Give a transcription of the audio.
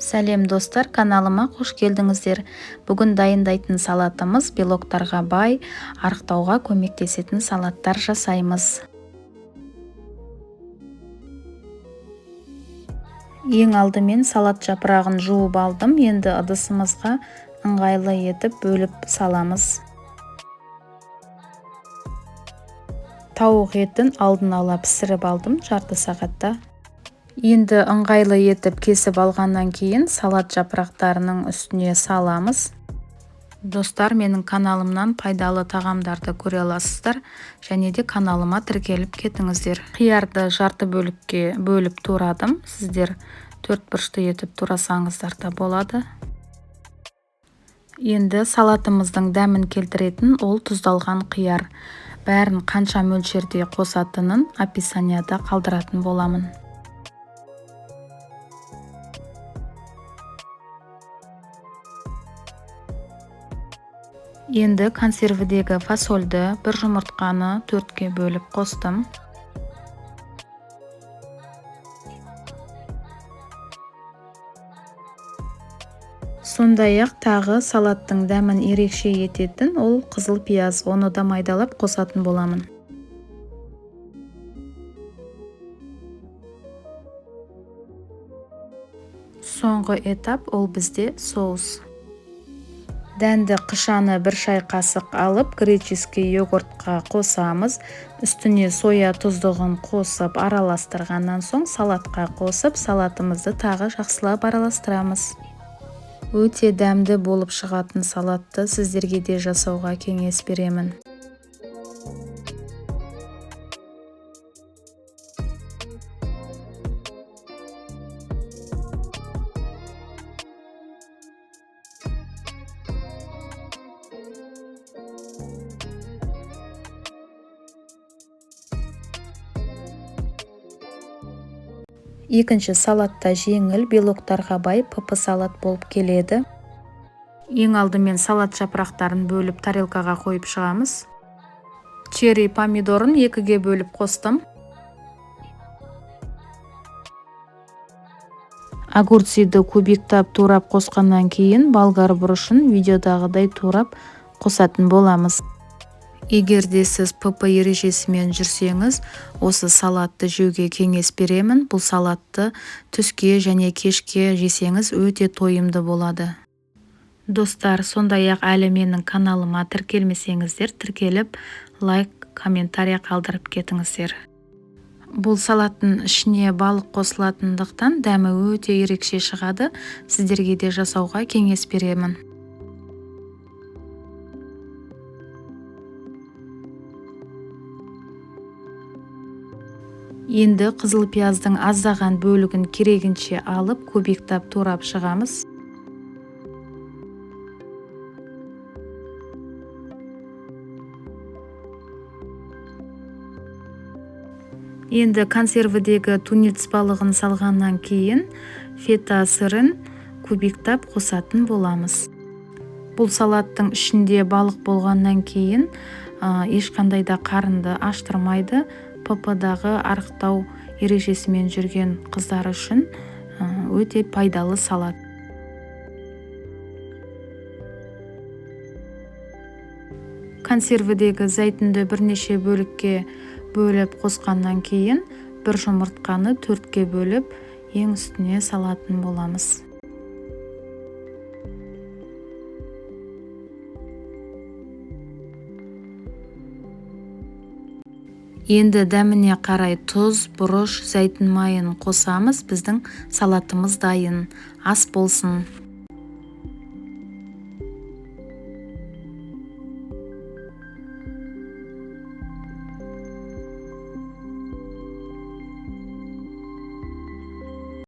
Сәлем достар, каналыма қош келдіңіздер. Бүгін дайындайтын салатымыз белоктарға бай, арықтауға көмектесетін салаттар жасаймыз. Ең алдымен салат жапырағын жуып алдым. Енді ыдысымызға ыңғайлы етіп бөліп саламыз. Тауық етін алдын ала пісіріп алдым жарты сағатта. Енді ыңғайлы етіп кесіп алғаннан кейін салат жапырақтарының үстіне саламыз. Достар, менің каналымнан пайдалы тағамдарды көре аласыздар, және де каналыма тіркеліп кетіңіздер. Қиярды жарты бөлікке бөліп турадым. Сіздер төрт бұрышты етіп турасаңыздар да болады. Енді салатымыздың дәмін келтіретін ол тұздалған қияр. Бәрін қанша мөлшерде қосатынын описанияда қалдыратын боламын. Енді консервідегі фасольді бір жұмыртқаны төртке бөліп қостым. Сондай-ақ тағы салаттың дәмін ерекше ететін ол қызыл пияз. Оны да майдалап қосатын боламын. Соңғы этап ол бізде соус. Дәнді қышаны бір шай қасық алып, греческий йогуртқа қосамыз. Үстіне соя тұздығын қосып, араластырғаннан соң салатқа қосып, салатымызды тағы жақсылап араластырамыз. Өте дәмді болып шығатын салатты сіздерге де жасауға кеңес беремін. Екінші салатта жеңіл, белоктарға бай ПП салат болып келеді. Ең алдымен салат жапырақтарын бөліп тарелкаға қойып шығамыз. Черри помидорын екіге бөліп қостым. Огурциді кубиктап турап қосқаннан кейін болгар бұрышын видеодағыдай турап қосатын боламыз. Егер де сіз ПП ережесімен жүрсеңіз, осы салатты жеуге кеңес беремін. Бұл салатты түске және кешке жесеңіз өте тойымды болады. Достар, сондай-ақ әлі менің каналыма тіркелмесеңіздер, тіркеліп, лайк, комментарий қалдырып кетіңіздер. Бұл салаттың ішіне балық қосылатындықтан дәмі өте ерекше шығады. Сіздерге де жасауға кеңес беремін. Енді қызыл пияздың аздаған бөлігін керегінше алып, кубиктап турап шығамыз. Енді консервідегі тунец балығын салғаннан кейін фета сырын кубиктап қосатын боламыз. Бұл салаттың ішінде балық болғаннан кейін ешқандай да қарынды аштырмайды. ПП-дағы арықтау ережесімен жүрген қыздар үшін өте пайдалы салат. Консервідегі зәйтүнді бірнеше бөлікке бөліп қосқаннан кейін бір жұмыртқаны төртке бөліп ең үстіне салатын боламыз. Енді дәміне қарай тұз, бұрыш, зәйтүн майын қосамыз. Біздің салатымыз дайын. Ас болсын.